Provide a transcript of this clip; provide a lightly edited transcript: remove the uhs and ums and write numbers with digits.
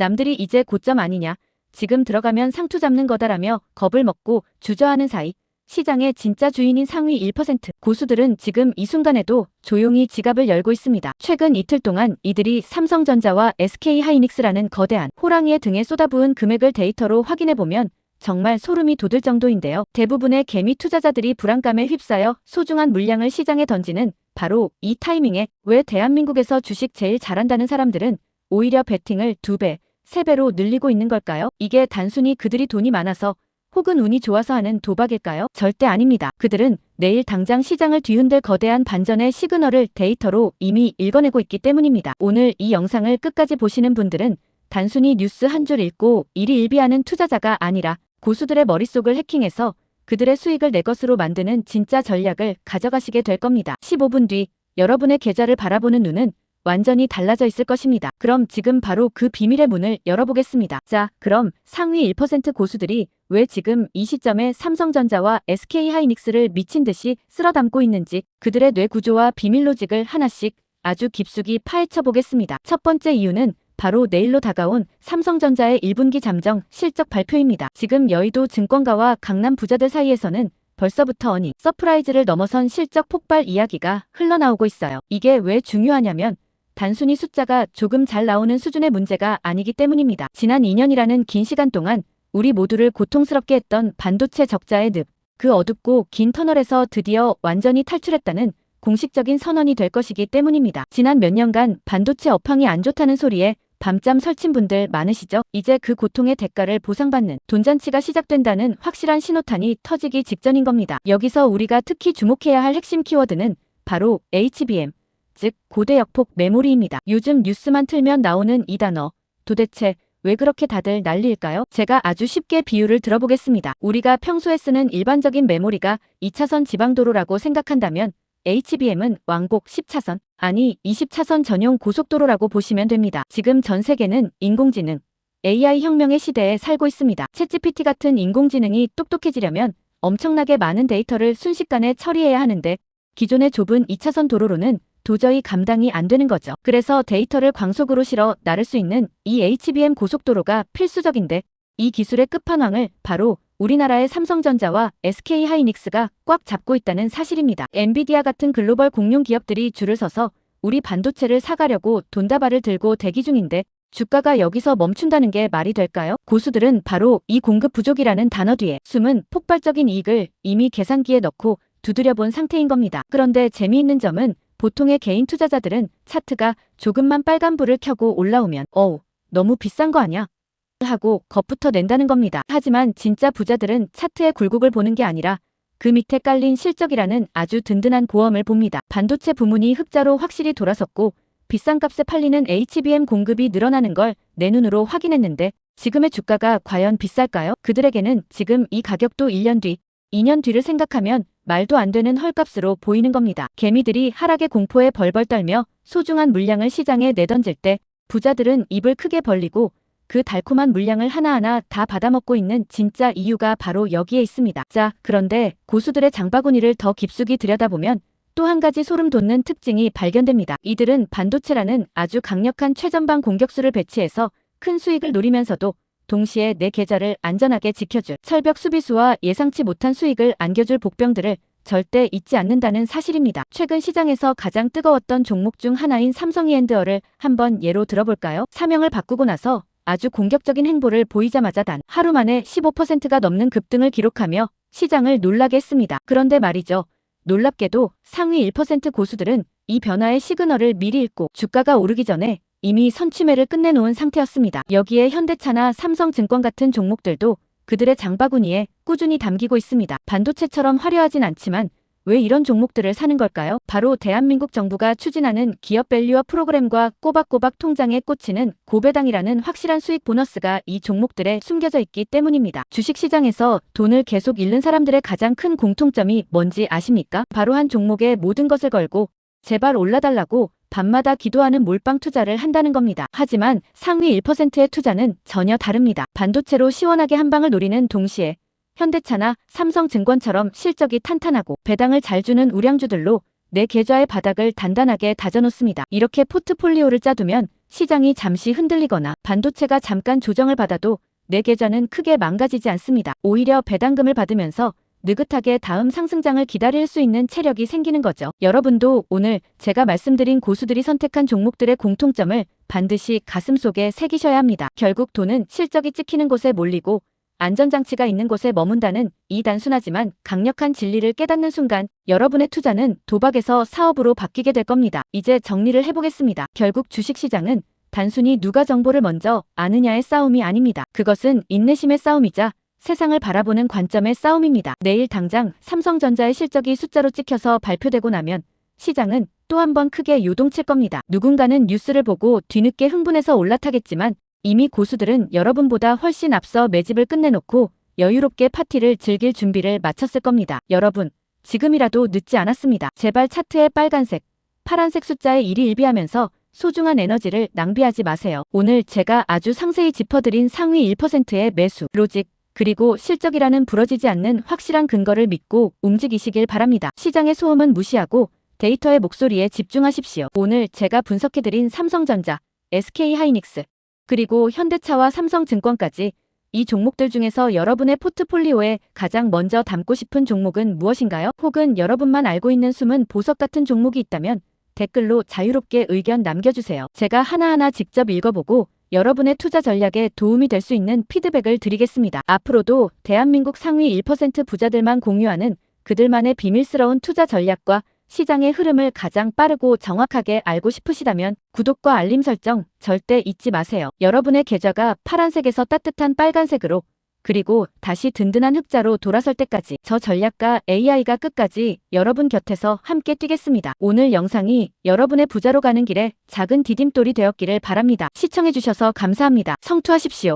남들이 이제 고점 아니냐, 지금 들어가면 상투 잡는 거다라며 겁을 먹고 주저하는 사이 시장의 진짜 주인인 상위 1% 고수들은 지금 이 순간에도 조용히 지갑을 열고 있습니다. 최근 이틀 동안 이들이 삼성전자와 SK하이닉스라는 거대한 호랑이의 등에 쏟아부은 금액을 데이터로 확인해보면 정말 소름이 돋을 정도인데요. 대부분의 개미 투자자들이 불안감에 휩싸여 소중한 물량을 시장에 던지는 바로 이 타이밍에 왜 대한민국에서 주식 제일 잘한다는 사람들은 오히려 베팅을 2배, 3배로 늘리고 있는 걸까요? 이게 단순히 그들이 돈이 많아서 혹은 운이 좋아서 하는 도박일까요? 절대 아닙니다. 그들은 내일 당장 시장을 뒤흔들 거대한 반전의 시그널을 데이터로 이미 읽어내고 있기 때문입니다. 오늘 이 영상을 끝까지 보시는 분들은 단순히 뉴스 한 줄 읽고 일희일비하는 투자자가 아니라 고수들의 머릿속을 해킹해서 그들의 수익을 내 것으로 만드는 진짜 전략을 가져가시게 될 겁니다. 15분 뒤 여러분의 계좌를 바라보는 눈은 완전히 달라져 있을 것입니다. 그럼 지금 바로 그 비밀의 문을 열어보겠습니다. 자, 그럼 상위 1% 고수들이 왜 지금 이 시점에 삼성전자와 SK하이닉스를 미친 듯이 쓸어 담고 있는지 그들의 뇌 구조와 비밀 로직을 하나씩 아주 깊숙이 파헤쳐 보겠습니다. 첫 번째 이유는 바로 내일로 다가온 삼성전자의 1분기 잠정 실적 발표입니다. 지금 여의도 증권가와 강남 부자들 사이에서는 벌써부터 어니 서프라이즈를 넘어선 실적 폭발 이야기가 흘러나오고 있어요. 이게 왜 중요하냐면 단순히 숫자가 조금 잘 나오는 수준의 문제가 아니기 때문입니다. 지난 2년이라는 긴 시간 동안 우리 모두를 고통스럽게 했던 반도체 적자의 늪, 그 어둡고 긴 터널에서 드디어 완전히 탈출했다는 공식적인 선언이 될 것이기 때문입니다. 지난 몇 년간 반도체 업황이 안 좋다는 소리에 밤잠 설친 분들 많으시죠? 이제 그 고통의 대가를 보상받는 돈잔치가 시작된다는 확실한 신호탄이 터지기 직전인 겁니다. 여기서 우리가 특히 주목해야 할 핵심 키워드는 바로 HBM, 즉 고대 역폭 메모리입니다. 요즘 뉴스만 틀면 나오는 이 단어, 도대체 왜 그렇게 다들 난리일까요? 제가 아주 쉽게 비유를 들어보겠습니다. 우리가 평소에 쓰는 일반적인 메모리가 2차선 지방도로라고 생각한다면 HBM은 왕복 10차선, 아니 20차선 전용 고속도로라고 보시면 됩니다. 지금 전 세계는 인공지능, AI 혁명의 시대에 살고 있습니다. 챗GPT 같은 인공지능이 똑똑해지려면 엄청나게 많은 데이터를 순식간에 처리해야 하는데 기존의 좁은 2차선 도로로는 도저히 감당이 안 되는 거죠. 그래서 데이터를 광속으로 실어 나를 수 있는 이 HBM 고속도로가 필수적인데 이 기술의 끝판왕을 바로 우리나라의 삼성전자와 SK하이닉스가 꽉 잡고 있다는 사실입니다. 엔비디아 같은 글로벌 공룡 기업들이 줄을 서서 우리 반도체를 사가려고 돈다발을 들고 대기 중인데 주가가 여기서 멈춘다는 게 말이 될까요? 고수들은 바로 이 공급 부족이라는 단어 뒤에 숨은 폭발적인 이익을 이미 계산기에 넣고 두드려본 상태인 겁니다. 그런데 재미있는 점은 보통의 개인 투자자들은 차트가 조금만 빨간불을 켜고 올라오면 너무 비싼 거 아니야? 하고 겁부터 낸다는 겁니다. 하지만 진짜 부자들은 차트의 굴곡을 보는 게 아니라 그 밑에 깔린 실적이라는 아주 든든한 보험을 봅니다. 반도체 부문이 흑자로 확실히 돌아섰고 비싼 값에 팔리는 HBM 공급이 늘어나는 걸 내 눈으로 확인했는데 지금의 주가가 과연 비쌀까요? 그들에게는 지금 이 가격도 1년 뒤, 2년 뒤를 생각하면 말도 안 되는 헐값으로 보이는 겁니다. 개미들이 하락의 공포에 벌벌 떨며 소중한 물량을 시장에 내던질 때 부자들은 입을 크게 벌리고 그 달콤한 물량을 하나하나 다 받아먹고 있는 진짜 이유가 바로 여기에 있습니다. 자, 그런데 고수들의 장바구니를 더 깊숙이 들여다보면 또 한 가지 소름 돋는 특징이 발견됩니다. 이들은 반도체라는 아주 강력한 최전방 공격수를 배치해서 큰 수익을 노리면서도 동시에 내 계좌를 안전하게 지켜줄 철벽 수비수와 예상치 못한 수익을 안겨줄 복병들을 절대 잊지 않는다는 사실입니다. 최근 시장에서 가장 뜨거웠던 종목 중 하나인 삼성이엔드어를 한번 예로 들어볼까요? 사명을 바꾸고 나서 아주 공격적인 행보를 보이자마자 단 하루 만에 15%가 넘는 급등을 기록하며 시장을 놀라게 했습니다. 그런데 말이죠. 놀랍게도 상위 1% 고수들은 이 변화의 시그널을 미리 읽고 주가가 오르기 전에 이미 선취매를 끝내놓은 상태였습니다. 여기에 현대차나 삼성증권 같은 종목들도 그들의 장바구니에 꾸준히 담기고 있습니다. 반도체처럼 화려하진 않지만 왜 이런 종목들을 사는 걸까요? 바로 대한민국 정부가 추진하는 기업 밸류업 프로그램과 꼬박꼬박 통장에 꽂히는 고배당이라는 확실한 수익 보너스가 이 종목들에 숨겨져 있기 때문입니다. 주식시장에서 돈을 계속 잃는 사람들의 가장 큰 공통점이 뭔지 아십니까? 바로 한 종목에 모든 것을 걸고 제발 올라달라고 밤마다 기도하는 몰빵 투자를 한다는 겁니다. 하지만 상위 1%의 투자는 전혀 다릅니다. 반도체로 시원하게 한 방을 노리는 동시에 현대차나 삼성증권처럼 실적이 탄탄하고 배당을 잘 주는 우량주들로 내 계좌의 바닥을 단단하게 다져놓습니다. 이렇게 포트폴리오를 짜두면 시장이 잠시 흔들리거나 반도체가 잠깐 조정을 받아도 내 계좌는 크게 망가지지 않습니다. 오히려 배당금을 받으면서 느긋하게 다음 상승장을 기다릴 수 있는 체력이 생기는 거죠. 여러분도 오늘 제가 말씀드린 고수들이 선택한 종목들의 공통점을 반드시 가슴속에 새기셔야 합니다. 결국 돈은 실적이 찍히는 곳에 몰리고 안전장치가 있는 곳에 머문다는 이 단순하지만 강력한 진리를 깨닫는 순간 여러분의 투자는 도박에서 사업으로 바뀌게 될 겁니다. 이제 정리를 해보겠습니다. 결국 주식시장은 단순히 누가 정보를 먼저 아느냐의 싸움이 아닙니다. 그것은 인내심의 싸움이자 세상을 바라보는 관점의 싸움입니다. 내일 당장 삼성전자의 실적이 숫자로 찍혀서 발표되고 나면 시장은 또 한 번 크게 요동칠 겁니다. 누군가는 뉴스를 보고 뒤늦게 흥분해서 올라타겠지만 이미 고수들은 여러분보다 훨씬 앞서 매집을 끝내놓고 여유롭게 파티를 즐길 준비를 마쳤을 겁니다. 여러분, 지금이라도 늦지 않았습니다. 제발 차트의 빨간색, 파란색 숫자에 일희일비하면서 소중한 에너지를 낭비하지 마세요. 오늘 제가 아주 상세히 짚어드린 상위 1%의 매수, 로직, 그리고 실적이라는 부러지지 않는 확실한 근거를 믿고 움직이시길 바랍니다. 시장의 소음은 무시하고 데이터의 목소리에 집중하십시오. 오늘 제가 분석해드린 삼성전자, SK하이닉스, 그리고 현대차와 삼성증권까지 이 종목들 중에서 여러분의 포트폴리오에 가장 먼저 담고 싶은 종목은 무엇인가요? 혹은 여러분만 알고 있는 숨은 보석 같은 종목이 있다면 댓글로 자유롭게 의견 남겨주세요. 제가 하나하나 직접 읽어보고 여러분의 투자 전략에 도움이 될 수 있는 피드백을 드리겠습니다. 앞으로도 대한민국 상위 1% 부자들만 공유하는 그들만의 비밀스러운 투자 전략과 시장의 흐름을 가장 빠르고 정확하게 알고 싶으시다면 구독과 알림 설정 절대 잊지 마세요. 여러분의 계좌가 파란색에서 따뜻한 빨간색으로 그리고 다시 든든한 흑자로 돌아설 때까지 저 전략가 AI가 끝까지 여러분 곁에서 함께 뛰겠습니다. 오늘 영상이 여러분의 부자로 가는 길에 작은 디딤돌이 되었기를 바랍니다. 시청해주셔서 감사합니다. 성투하십시오.